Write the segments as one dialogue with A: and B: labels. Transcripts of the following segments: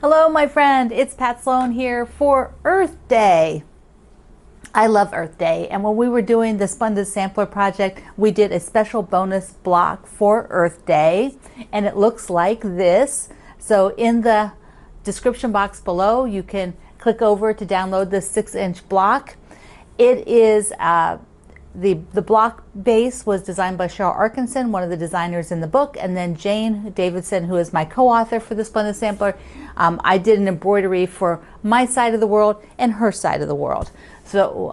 A: Hello, my friend. It's Pat Sloan here for Earth Day. I love Earth Day, and when we were doing the Splendid Sampler project, we did a special bonus block for Earth Day, and it looks like this. So in the description box below, you can click over to download this 6-inch block. It is the block base was designed by Cheryl Arkinson, one of the designers in the book, and then Jane Davidson, who is my co-author for the Splendid Sampler. I did an embroidery for my side of the world and her side of the world. So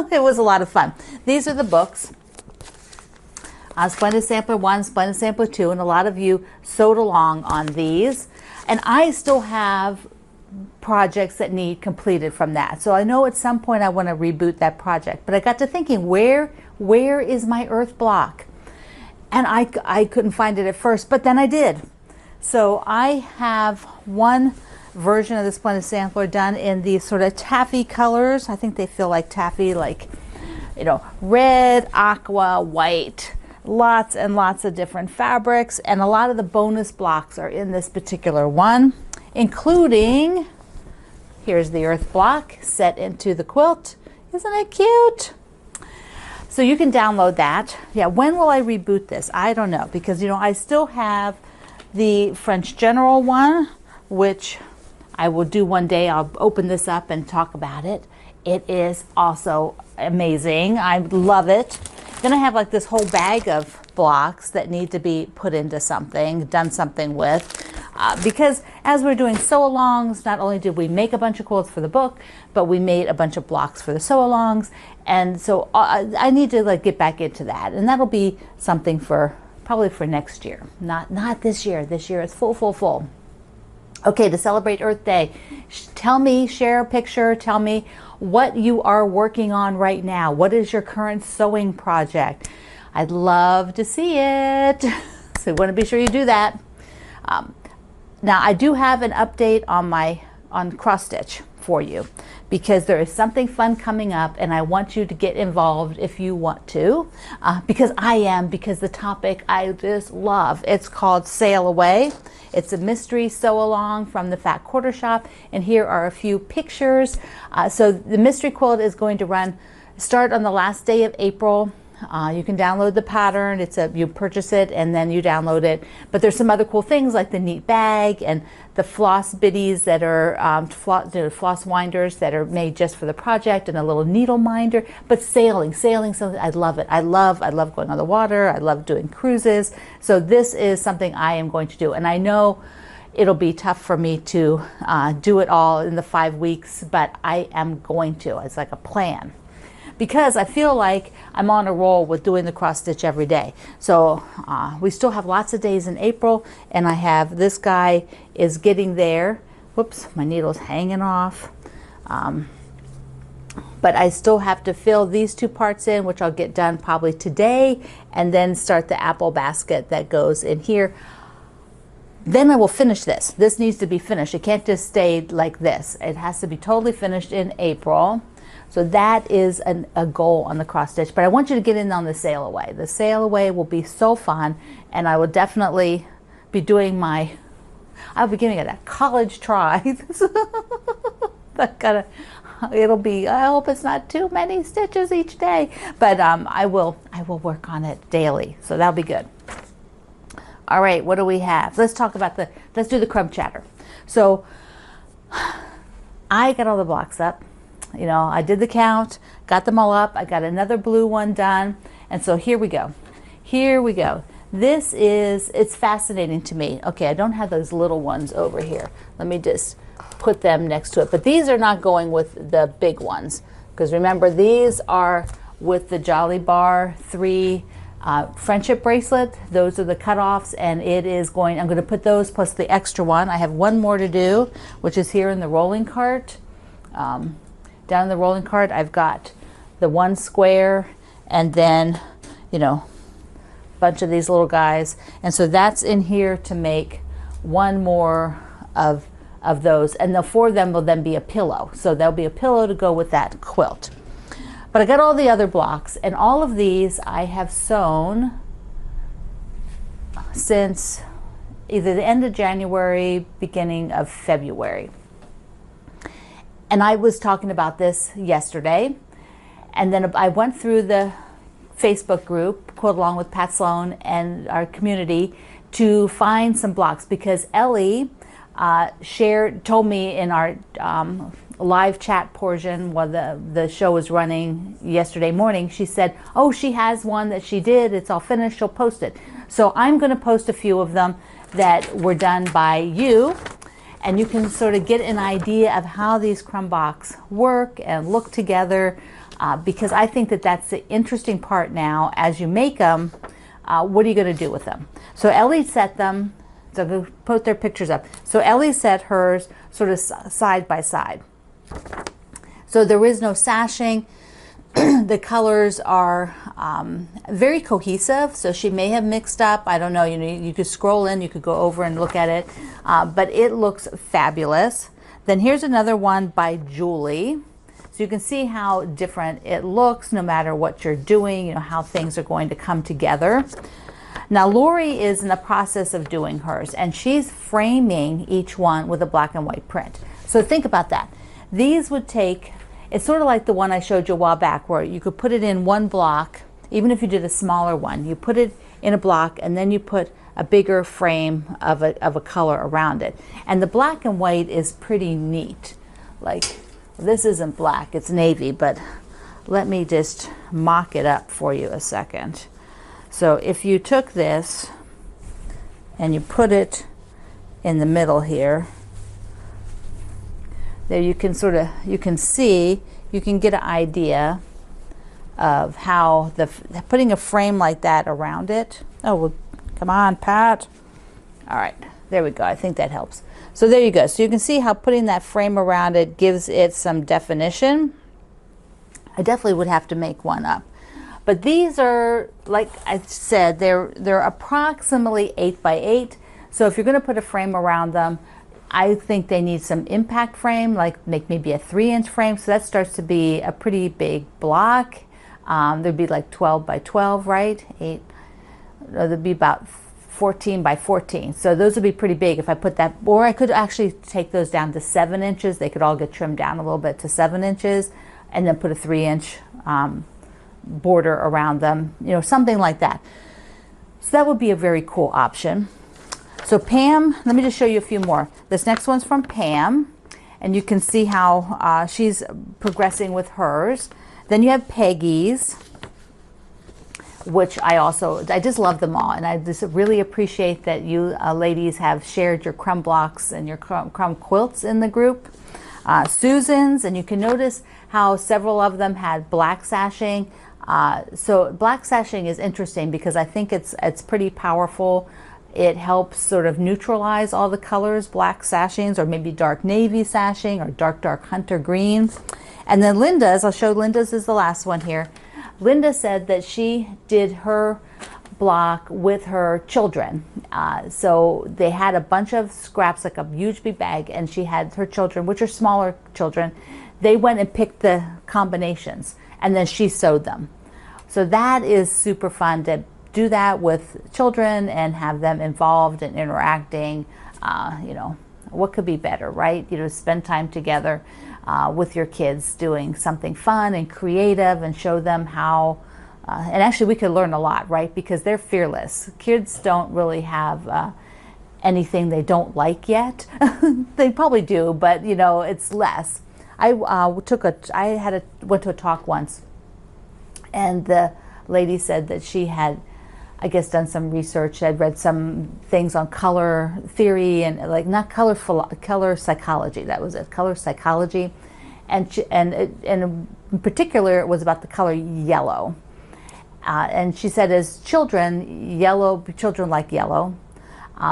A: it was a lot of fun. These are the books. Splendid Sampler 1, Splendid Sampler 2, and a lot of you sewed along on these. And I still have projects that need completed from that. So I know at some point I want to reboot that project. But I got to thinking, where is my earth block? And I couldn't find it at first, but then I did. So I have one version of the Splendid Sampler done in these sort of taffy colors. I think they feel like taffy, like, you know, red, aqua, white, lots and lots of different fabrics. And a lot of the bonus blocks are in this particular one, including, here's the earth block set into the quilt. Isn't it cute? So you can download that. Yeah, when will I reboot this? I don't know, because, you know, I still have the French General one, which I will do one day. I'll open this up and talk about it. It is also amazing. I love it. Then I have like this whole bag of blocks that need to be put into something, done something with. Because as we're doing sew-alongs, not only did we make a bunch of quilts for the book, but we made a bunch of blocks for the sew-alongs. And so I need to like get back into that. And that'll be something for probably for next year. Not this year. This year is full. Okay, to celebrate Earth Day, tell me, share a picture, tell me what you are working on right now. What is your current sewing project? I'd love to see it. So you want to be sure you do that. Now I do have an update on cross stitch for you, because there is something fun coming up and I want you to get involved if you want to, because the topic I just love. It's called Sail Away. It's a mystery sew along from the Fat Quarter Shop, and here are a few pictures. So the mystery quilt is going to start on the last day of April. You can download the pattern. You purchase it and then you download it. But there's some other cool things like the neat bag and the floss bitties that are floss winders that are made just for the project, and a little needle minder. But sailing, I love it. I love going on the water. I love doing cruises. So this is something I am going to do, and I know it'll be tough for me to do it all in the 5 weeks, but I am going to. It's like a plan, because I feel like I'm on a roll with doing the cross stitch every day. So we still have lots of days in April, and I have this guy is getting there. Whoops, my needle's hanging off. But I still have to fill these two parts in, which I'll get done probably today, and then start the apple basket that goes in here. Then I will finish this. This needs to be finished. It can't just stay like this. It has to be totally finished in April. So that is a goal on the cross stitch, but I want you to get in on the sail away. The sail away will be so fun, and I will definitely be doing I'll be giving it a college try. I hope it's not too many stitches each day, but I will work on it daily. So that'll be good. All right, what do we have? Let's do the Crumb Chatter. So I got all the blocks up. You know, I did the count, got them all up. I got another blue one done. And so here we go. It's fascinating to me. Okay, I don't have those little ones over here. Let me just put them next to it. But these are not going with the big ones, because remember, these are with the Jolly Bar 3 friendship bracelet. Those are the cutoffs, and I'm going to put those plus the extra one. I have one more to do, which is here in the rolling cart. Down in the rolling cart, I've got the one square, and then, you know, a bunch of these little guys. And so that's in here to make one more of those. And the 4 of them will then be a pillow. So there'll be a pillow to go with that quilt. But I got all the other blocks, and all of these I have sewn since either the end of January, beginning of February. And I was talking about this yesterday, and then I went through the Facebook group, Quilt Along with Pat Sloan, and our community to find some blocks, because Ellie told me in our live chat portion while the show was running yesterday morning, she said, oh, she has one that she did, it's all finished, she'll post it. So I'm going to post a few of them that were done by you, and you can sort of get an idea of how these crumb box work and look together, because I think that that's the interesting part now. As you make them, what are you going to do with them? So Ellie set them, so I'm going to put their pictures up. So Ellie set hers sort of side by side. So there is no sashing. The colors are very cohesive, so she may have mixed up. I don't know, you could scroll in, you could go over and look at it, but it looks fabulous. Then here's another one by Julie. So you can see how different it looks no matter what you're doing, how things are going to come together. Now Lori is in the process of doing hers, and she's framing each one with a black and white print. So think about that. These would take, it's sort of like the one I showed you a while back, where you could put it in one block. Even if you did a smaller one, you put it in a block and then you put a bigger frame of a color around it. And the black and white is pretty neat. Like, this isn't black, it's navy, but let me just mock it up for you a second. So if you took this and you put it in the middle here, there you can you can see, you can get an idea of how putting a frame like that around it. Oh, well, come on, Pat. All right, there we go. I think that helps. So there you go. So you can see how putting that frame around it gives it some definition. I definitely would have to make one up. But these are, like I said, they're approximately 8 by 8. So if you're going to put a frame around them, I think they need some impact frame, like make maybe a 3-inch frame. So that starts to be a pretty big block. There'd be like 12 by 12, right? There'd be about 14 by 14. So those would be pretty big if I put that, or I could actually take those down to 7 inches. They could all get trimmed down a little bit to 7 inches, and then put a 3-inch border around them, something like that. So that would be a very cool option. So Pam, let me just show you a few more. This next one's from Pam, and you can see how she's progressing with hers. Then you have Peggy's, which I just love them all, and I just really appreciate that you ladies have shared your crumb blocks and your crumb quilts in the group. Susan's, and you can notice how several of them had black sashing. So black sashing is interesting because I think it's pretty powerful. It helps sort of neutralize all the colors, black sashings, or maybe dark navy sashing, or dark hunter green. And then Linda's, I'll show Linda's is the last one here. Linda said that she did her block with her children. So they had a bunch of scraps, like a huge big bag, and she had her children, which are smaller children. They went and picked the combinations, and then she sewed them. So that is super fun to do that with children and have them involved and interacting. What could be better, right? Spend time together with your kids doing something fun and creative, and show them how, and actually we could learn a lot, right? Because they're fearless. Kids don't really have anything they don't like yet. They probably do, but it's less. I went to a talk once, and the lady said that she had, I guess, done some research. I'd read some things on color theory and color psychology. That was it, color psychology, and in particular, it was about the color yellow. And she said, as children like yellow,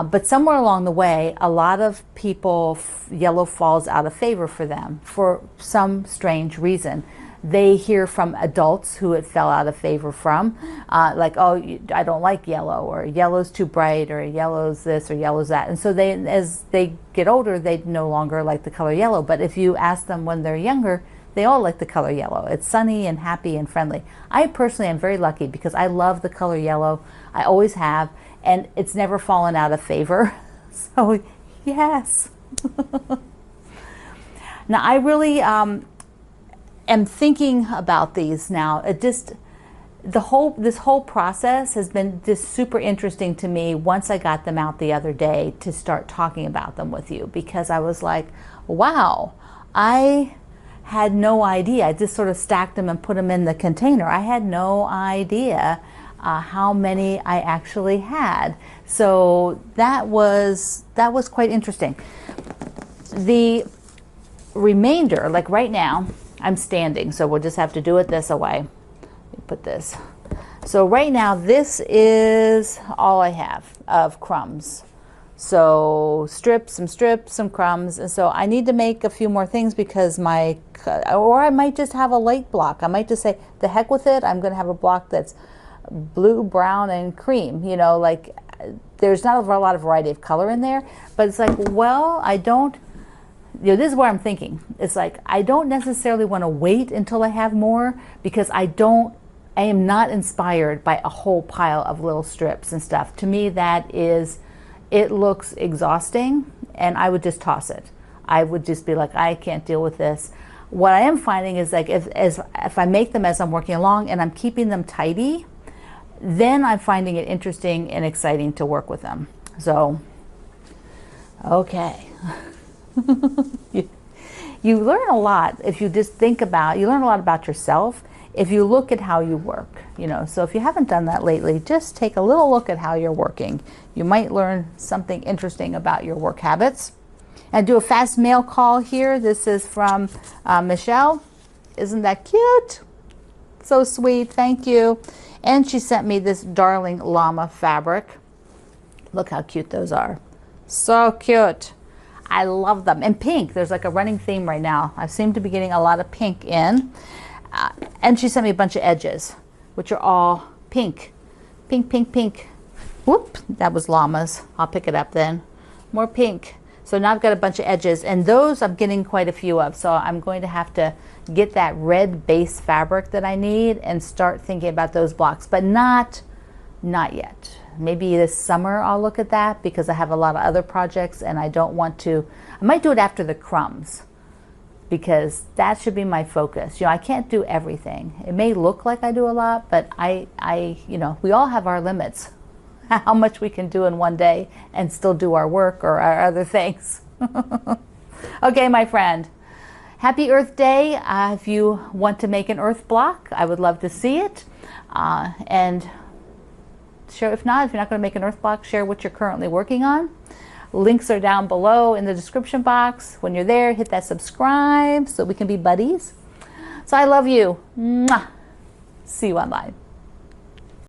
A: but somewhere along the way, a lot of people, yellow falls out of favor for them for some strange reason. They hear from adults who it fell out of favor from, like, oh, I don't like yellow, or yellow's too bright, or yellow's this, or yellow's that. And so as they get older, they no longer like the color yellow. But if you ask them when they're younger, they all like the color yellow. It's sunny and happy and friendly. I personally am very lucky because I love the color yellow. I always have, and it's never fallen out of favor. So yes. Now I really am thinking about these now. It just, this whole process has been just super interesting to me once I got them out the other day to start talking about them with you, because I was like, wow, I had no idea. I just sort of stacked them and put them in the container. I had no idea how many I actually had. So that was quite interesting. The remainder, like right now, I'm standing, so we'll just have to do it this way. Let me put this. So right now, this is all I have of crumbs. So some strips, some crumbs. And so I need to make a few more things because or I might just have a light block. I might just say, the heck with it. I'm going to have a block that's blue, brown, and cream. You know, like there's not a lot of variety of color in there, but it's like, well, I don't, you know, this is what I'm thinking. It's like, I don't necessarily want to wait until I have more, because I am not inspired by a whole pile of little strips and stuff. To me, it looks exhausting, and I would just toss it. I would just be like, I can't deal with this. What I am finding is like if I make them as I'm working along and I'm keeping them tidy, then I'm finding it interesting and exciting to work with them. So, okay. You learn a lot if you just think about, you learn a lot about yourself if you look at how you work, you know. So if you haven't done that lately, just take a little look at how you're working. You might learn something interesting about your work habits. And do a fast mail call here. This is from Michelle. Isn't that cute? So sweet, thank you. And she sent me this darling llama fabric. Look how cute those are. So cute. I love them. And pink, there's like a running theme right now. I seem to be getting a lot of pink in. And she sent me a bunch of edges, which are all pink. Pink, pink, pink. Whoop, that was llamas. I'll pick it up then. More pink. So now I've got a bunch of edges, and those I'm getting quite a few of. So I'm going to have to get that red base fabric that I need and start thinking about those blocks, but not yet. Maybe this summer I'll look at that, because I have a lot of other projects and I don't want to. I might do it after the crumbs, because that should be my focus. You know, I can't do everything. It may look like I do a lot, but you know, we all have our limits, how much we can do in one day and still do our work or our other things. Okay, my friend, happy Earth Day. If you want to make an earth block, I would love to see it. And share, if you're not going to make an earth block, share what you're currently working on. Links are down below in the description box. When you're there, hit that subscribe so we can be buddies. So I love you. Mwah. See you online.